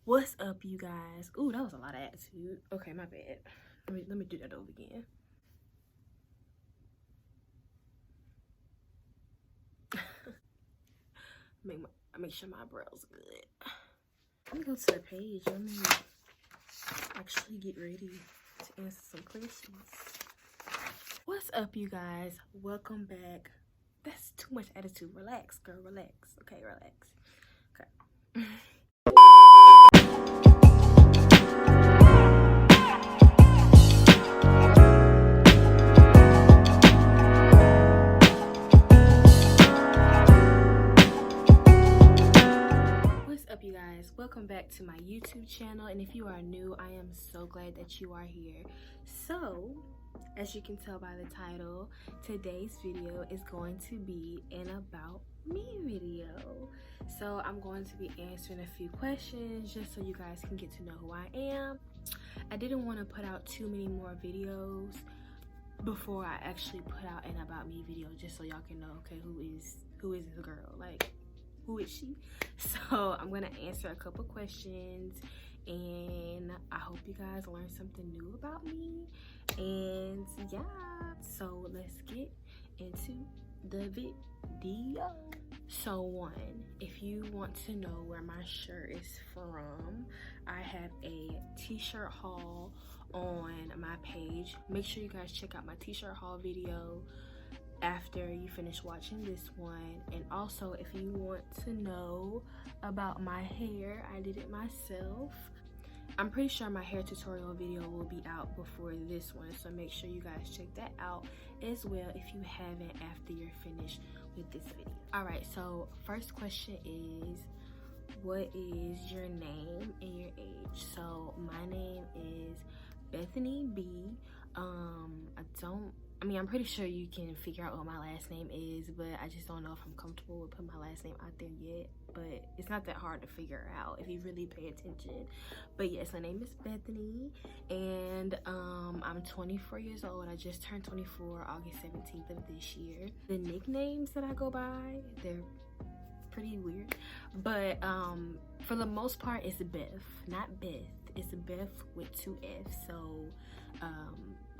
What's up, you guys? Ooh, that was a lot of attitude. Okay, my bad. Let me do that over again. make sure my brow's good. Let me go to the page. Let me actually get ready to answer some questions. What's up, you guys? Welcome back. That's too much attitude. Relax, girl. Relax. Okay, relax. Okay. You guys, welcome back to my YouTube channel, and if you are new, I am so glad that you are here. So as you can tell by the title, today's video is going to be an about me video. So I'm going to be answering a few questions just so you guys can get to know who I am. I didn't want to put out too many more videos before I actually put out an about me video, just so y'all can know, okay, who is this girl, like who is she? So I'm gonna answer a couple questions, and I hope you guys learn something new about me. And yeah, so let's get into the video. So one, if you want to know where my shirt is from, I have a t-shirt haul on my page. Make sure you guys check out my t-shirt haul video after you finish watching this one. And also, if you want to know about my hair, I did it myself. I'm pretty sure my hair tutorial video will be out before this one, so make sure you guys check that out as well if you haven't after you're finished with this video. All right, so first question is, what is your name and your age? So my name is Bethany B. I'm pretty sure you can figure out what my last name is, but I just don't know if I'm comfortable with putting my last name out there yet. But it's not that hard to figure out if you really pay attention. But yes, my name is Bethany, and I'm 24 years old. I just turned 24 August 17th of this year. The nicknames that I go by, they're pretty weird, but for the most part, it's Beth, not Beth. It's Beth with 2 F's. So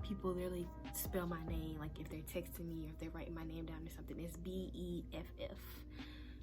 people literally spell my name, like if they're texting me or if they're writing my name down or something, it's B-E-F-F.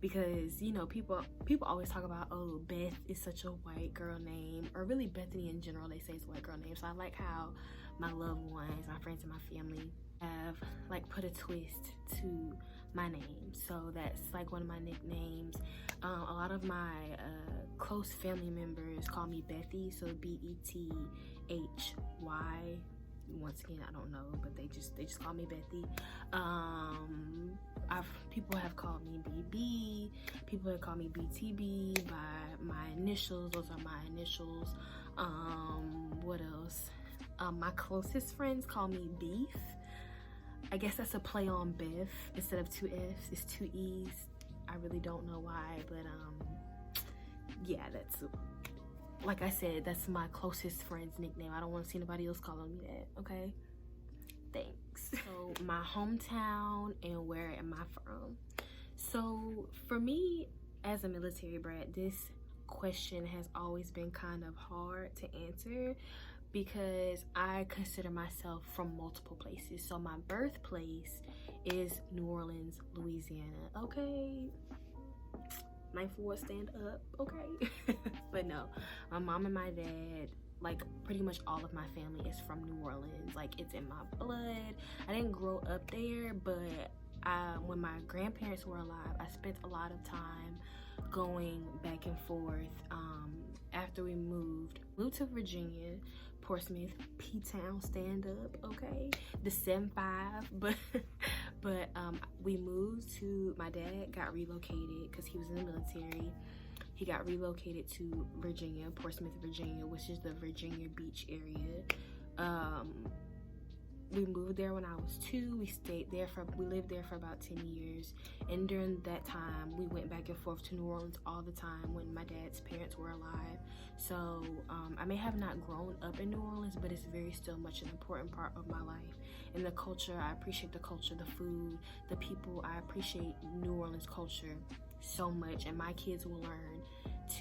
Because, you know, people always talk about, oh, Beth is such a white girl name, or really Bethany in general, they say it's a white girl name. So I like how my loved ones, my friends and my family have like put a twist to my name. So that's like one of my nicknames. A lot of my close family members call me Bethy, so B-E-T-H-Y. Once again, I don't know, but they just call me Bethy. People have called me BB. People have called me BTB by my initials. Those are my initials. What else? My closest friends call me Beef. I guess that's a play on Beth. Instead of 2 F's, it's 2 E's. I really don't know why, but yeah, that's, like I said, that's my closest friend's nickname. I don't want to see anybody else calling me that, okay? Thanks. So my hometown and where am I from? So for me, as a military brat, this question has always been kind of hard to answer because I consider myself from multiple places. So my birthplace is New Orleans, Louisiana, okay? 9-4, stand up, okay? But no, my mom and my dad, like pretty much all of my family is from New Orleans. Like, it's in my blood. I didn't grow up there, but when my grandparents were alive, I spent a lot of time going back and forth. After we moved to Virginia, Portsmouth, P-Town, stand up, okay? The 7-5, but we moved to, my dad got relocated because he was in the military. He got relocated to Virginia, Portsmouth, Virginia, which is the Virginia Beach area. We moved there when I was 2. We lived there for about 10 years. And during that time, we went back and forth to New Orleans all the time when my dad's parents were alive. So I may have not grown up in New Orleans, but it's very still much an important part of my life. And the culture, I appreciate the culture, the food, the people. I appreciate New Orleans culture so much, and my kids will learn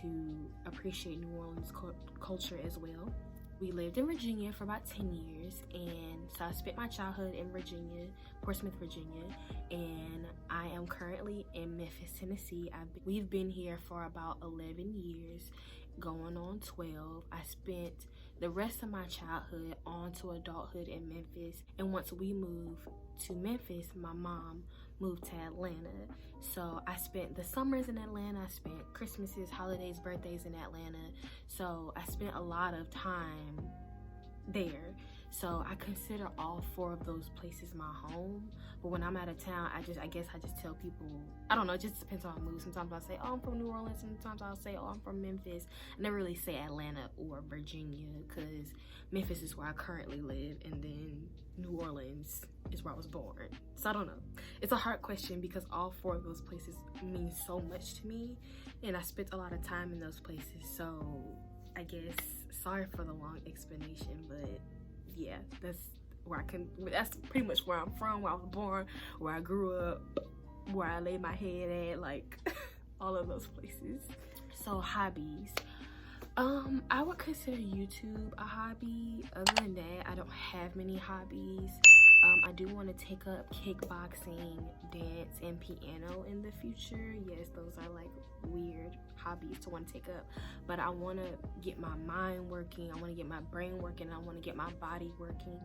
to appreciate New Orleans culture as well. We lived in Virginia for about 10 years, and so I spent my childhood in Virginia, Portsmouth, Virginia, and I am currently in Memphis, Tennessee. We've been here for about 11 years, going on 12. I spent the rest of my childhood on to adulthood in Memphis, and once we moved to Memphis, my mom moved to Atlanta. So I spent the summers in Atlanta, I spent Christmases, holidays, birthdays in Atlanta. So I spent a lot of time there. So I consider all 4 of those places my home. But when I'm out of town, I guess I just tell people, I don't know, it just depends on my mood. Sometimes I'll say, oh, I'm from New Orleans. Sometimes I'll say, oh, I'm from Memphis. I never really say Atlanta or Virginia, because Memphis is where I currently live, and then New Orleans is where I was born. So I don't know. It's a hard question because all 4 of those places mean so much to me, and I spent a lot of time in those places. So I guess, sorry for the long explanation, but yeah, that's pretty much where I'm from, where I was born, where I grew up, where I lay my head at, like all of those places. So hobbies. I would consider YouTube a hobby. Other than that, I don't have many hobbies. I do want to take up kickboxing, dance, and piano in the future. Yes, those are like weird hobbies to want to take up, but I want to get my mind working, I want to get my brain working, I want to get my body working.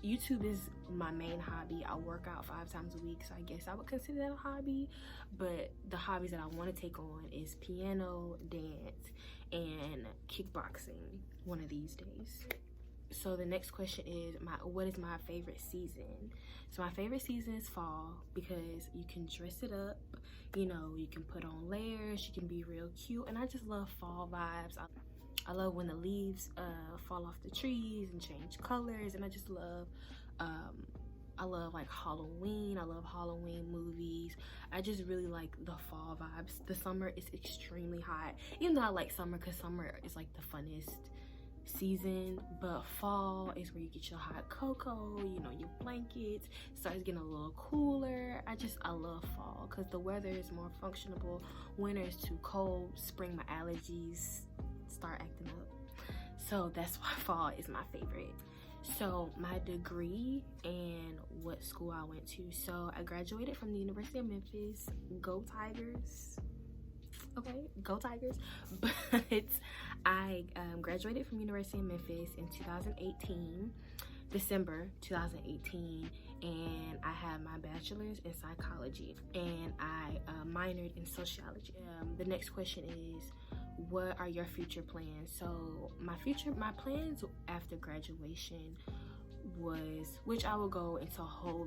YouTube is my main hobby. I work out 5 times a week, so I guess I would consider that a hobby. But the hobbies that I want to take on is piano, dance, and kickboxing one of these days. So the next question is, what is my favorite season? So my favorite season is fall, because you can dress it up, you know, you can put on layers, you can be real cute, and I just love fall vibes. I love when the leaves fall off the trees and change colors, and I just love, I love like Halloween. I love Halloween movies. I just really like the fall vibes. The summer is extremely hot, even though I like summer because summer is like the funnest season, but fall is where you get your hot cocoa, you know, your blankets, starts getting a little cooler. I love fall because the weather is more functionable. Winter is too cold. Spring, my allergies start acting up. So that's why fall is my favorite. So my degree and what school I went to. So I graduated from the University of Memphis. Go Tigers. Okay, go Tigers. But I graduated from University of Memphis in 2018, December 2018, and I have my bachelor's in psychology, and I minored in sociology. The next question is, what are your future plans? So my plans after graduation was, which I will go into a whole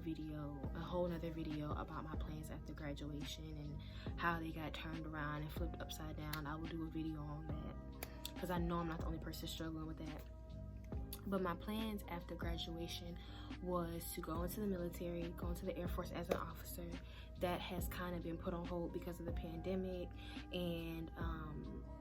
nother video about my plans after graduation and how they got turned around and flipped upside down. I will do a video on that because I know I'm not the only person struggling with that. But my plans after graduation was to go into the military, go into the Air Force as an officer. That has kind of been put on hold because of the pandemic, and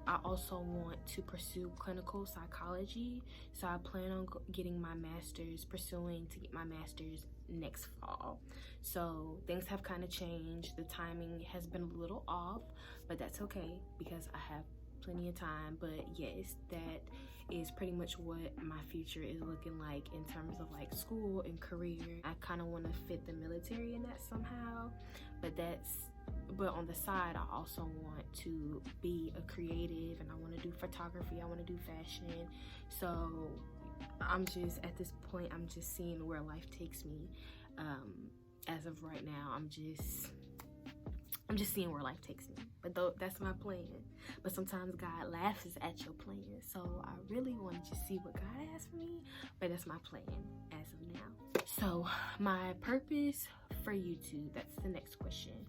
I also want to pursue clinical psychology. So I plan on getting my master's, pursuing to get my master's next fall. So things have kind of changed. The timing has been a little off, but that's okay because I have plenty of time. But yes, that is pretty much what my future is looking like in terms of like school and career. I kind of want to fit the military in that somehow, but on the side, I also want to be a creative, and I want to do photography, I want to do fashion. So I'm just, at this point, I'm just seeing where life takes me. As of right now, I'm just seeing where life takes me. But that's my plan. But sometimes God laughs at your plan. So I really want to just see what God has for me. But that's my plan as of now. So my purpose for YouTube, that's the next question.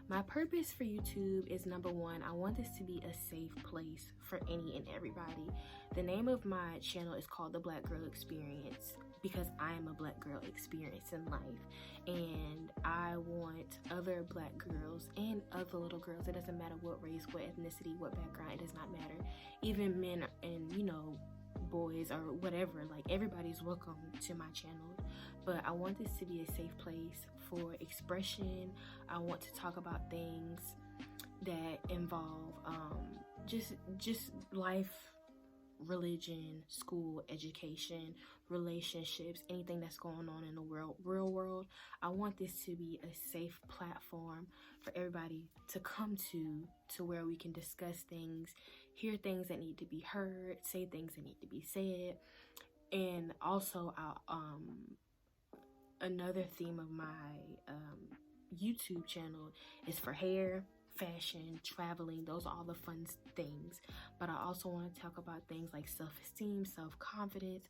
My purpose for YouTube is, number one, I want this to be a safe place for any and everybody. The name of my channel is called The Black Girl Experience because I am a black girl experiencing life, and I want other black girls and other little girls, it doesn't matter what race, what ethnicity, what background, it does not matter, even men and, you know, boys or whatever, like everybody's welcome to my channel. But I want this to be a safe place for expression. I want to talk about things that involve just life, religion, school, education, relationships, anything that's going on in the real world. I want this to be a safe platform for everybody to come to where we can discuss things, hear things that need to be heard, say things that need to be said. And also another theme of my YouTube channel is for hair, fashion, traveling. Those are all the fun things. But I also want to talk about things like self-esteem, self-confidence,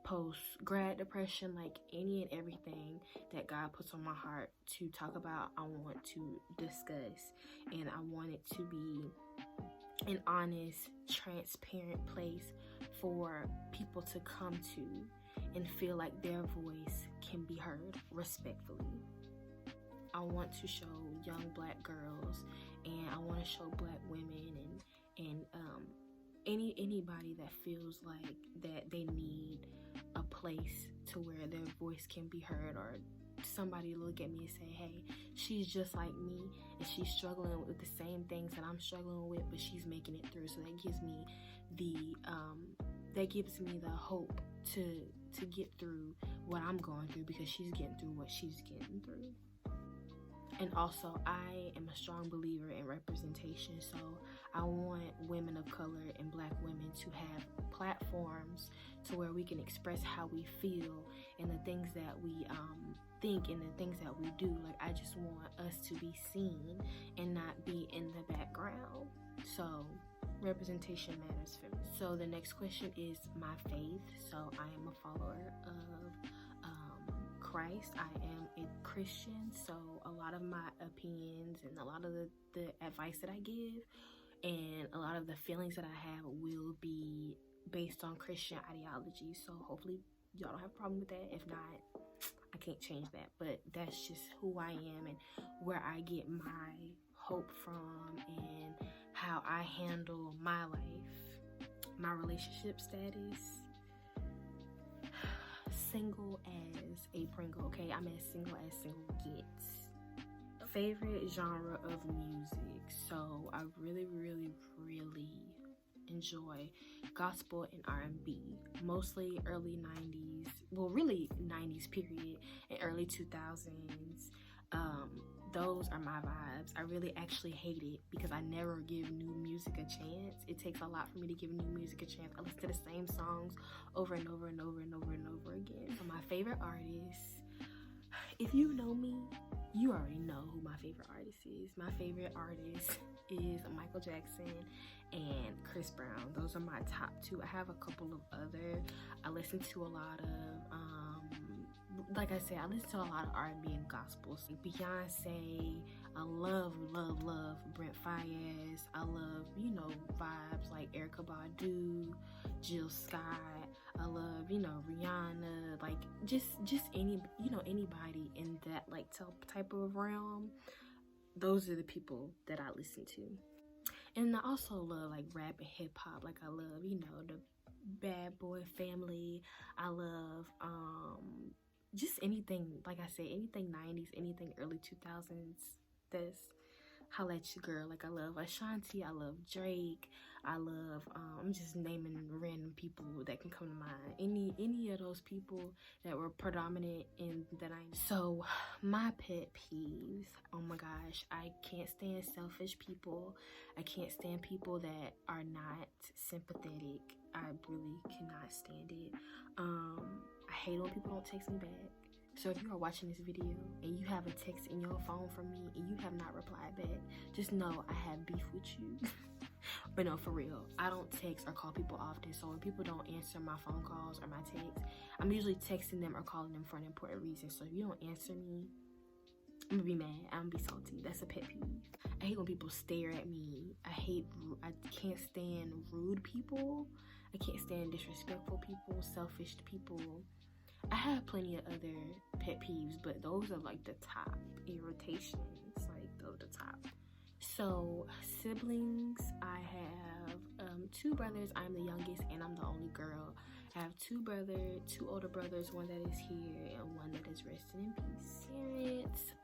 post-grad depression, like any and everything that God puts on my heart to talk about. I want to discuss, and I want it to be an honest, transparent place for people to come to and feel like their voice can be heard respectfully. I want to show young Black girls, and I want to show Black women and anybody that feels like that they need a place to where their voice can be heard, or somebody look at me and say, hey, she's just like me and she's struggling with the same things that I'm struggling with, but she's making it through. So that gives me the hope to get through what I'm going through, because she's getting through what she's getting through. And also, I am a strong believer in representation, so I want women of color and Black women to have platforms to where we can express how we feel and the things that we think and the things that we do. Like, I just want us to be seen and not be in the background. So representation matters for me. So the next question is my faith. So I am a follower of Christ. I am a Christian, so a lot of my opinions and a lot of the advice that I give and a lot of the feelings that I have will be based on Christian ideology. So hopefully y'all don't have a problem with that. If not, I can't change that, but that's just who I am and where I get my hope from and how I handle my life. My relationship status: single as a Pringle, okay? I'm as single gets. Favorite genre of music: so I really enjoy gospel and R&B, mostly early 90s, well, really 90s period, and early 2000s. Those are my vibes. I really actually hate it because I never give new music a chance. It takes a lot for me to give new music a chance. I listen to the same songs over and over again. So my favorite artist, if you know me, you already know who my favorite artist is. My favorite artist is Michael Jackson and Chris Brown. Those are my top two. I have a couple of other. I listen to a lot of like I said, I listen to a lot of R&B and gospel. So Beyonce, I love Brent Fayez. I love, vibes like Erykah Badu, Jill Scott. I love, Rihanna, like just anybody in that like type of realm. Those are the people that I listen to. And I also love like rap and hip hop. Like I love, the Bad Boy Family. I love just anything, like I said, anything 90s, anything early 2000s. That's holla at your girl. Like I love Ashanti, I love Drake, I love I'm just naming random people that can come to mind. Any of those people that were predominant in the 90s. So my pet peeves: oh my gosh, I can't stand selfish people. I can't stand people that are not sympathetic. I really cannot stand it. I hate when people don't text me back. So if you are watching this video and you have a text in your phone from me and you have not replied back, just know I have beef with you. But no, for real, I don't text or call people often. So when people don't answer my phone calls or my texts, I'm usually texting them or calling them for an important reason. So if you don't answer me, I'm gonna be mad. I'm gonna be salty. That's a pet peeve. I hate when people stare at me. I can't stand rude people. I can't stand disrespectful people, selfish people. I have plenty of other pet peeves, but those are like the top irritations. Like, those are the top. So siblings, I have 2 brothers. I'm the youngest and I'm the only girl. I have 2 brothers, 2 older brothers, one that is here and one that is resting in peace. Parents,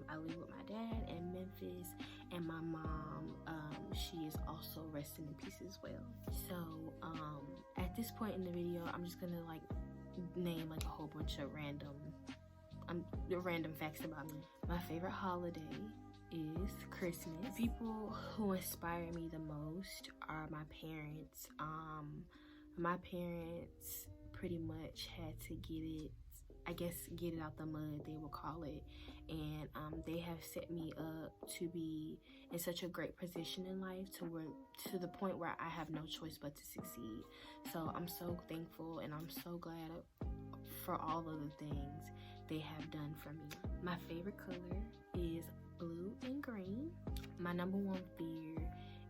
I live with my dad in Memphis, and my mom, she is also resting in peace as well. So at this point in the video, I'm just gonna like name like a whole bunch of random facts about me. My favorite holiday is Christmas. People who inspire me the most are my parents. My parents pretty much had to get it out the mud, they will call it, and they have set me up to be in such a great position in life to the point where I have no choice but to succeed. So I'm so thankful and I'm so glad for all of the things they have done for me. My favorite color is blue and green. My number 1 fear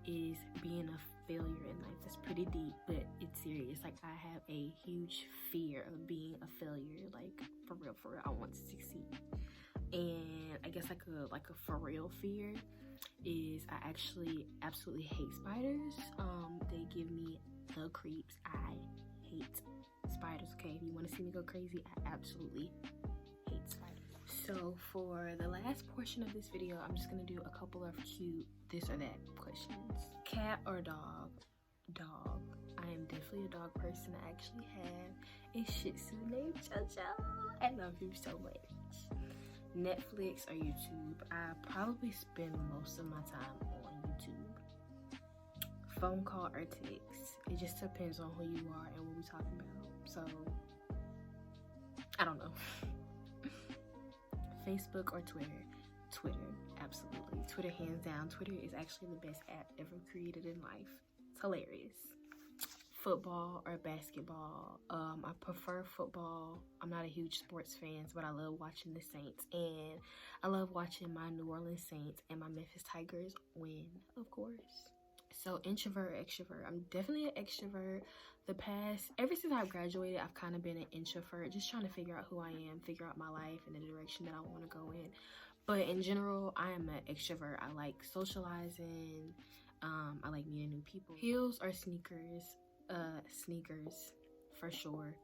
is being a failure in life. That's pretty deep, but it's serious. Like, I have a huge fear of being a failure. Like, for real, I want to succeed. And I guess like a for real fear is I actually absolutely hate spiders. They give me the creeps. I hate spiders. Okay, if you want to see me go crazy, I absolutely hate spiders. So for the last portion of this video, I'm just gonna do a couple of cute this or that questions. Cat or dog? Dog. I am definitely a dog person. I actually have a Shih Tzu named Jojo. I love him so much. Netflix or YouTube? I probably spend most of my time on YouTube. Phone call or text? It just depends on who you are and what we're talking about. So, I don't know. Facebook or Twitter? Twitter, absolutely. Twitter, hands down. Twitter is actually the best app ever created in life. It's hilarious. Football or basketball? I prefer football. I'm not a huge sports fan, but I love watching the Saints, and I love watching my New Orleans Saints and my Memphis Tigers win, of course. So introvert or extrovert? I'm definitely an extrovert. Ever since I've graduated, I've kind of been an introvert, just trying to figure out who I am, figure out my life and the direction that I want to go in. But in general, I am an extrovert. I like socializing. I like meeting new people. Heels or sneakers? Sneakers, for sure.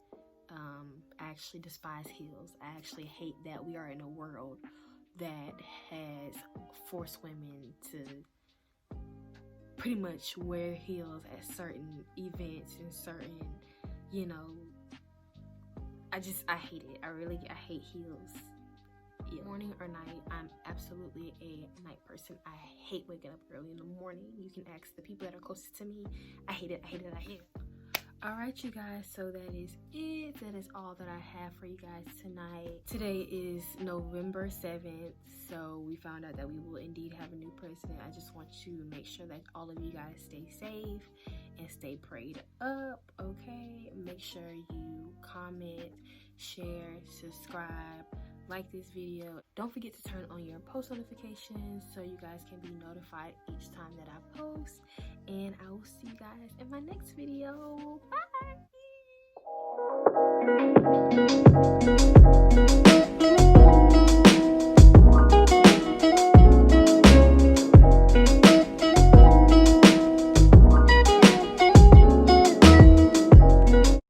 I actually despise heels. I actually hate that we are in a world that has forced women to pretty much wear heels at certain events and certain, I hate it. I hate heels. Yeah. Morning or night? I'm absolutely a night person. I hate waking up early in the morning. You can ask the people that are closest to me. I hate it. All right, you guys, so that is it. That is all that I have for you guys tonight. Today is November 7th, so we found out that we will indeed have a new president. I just want to make sure that all of you guys stay safe and stay prayed up, okay? Make sure you comment, share, subscribe, like this video. Don't forget to turn on your post notifications so you guys can be notified each time that I post. And I will see you guys in my next video. Bye!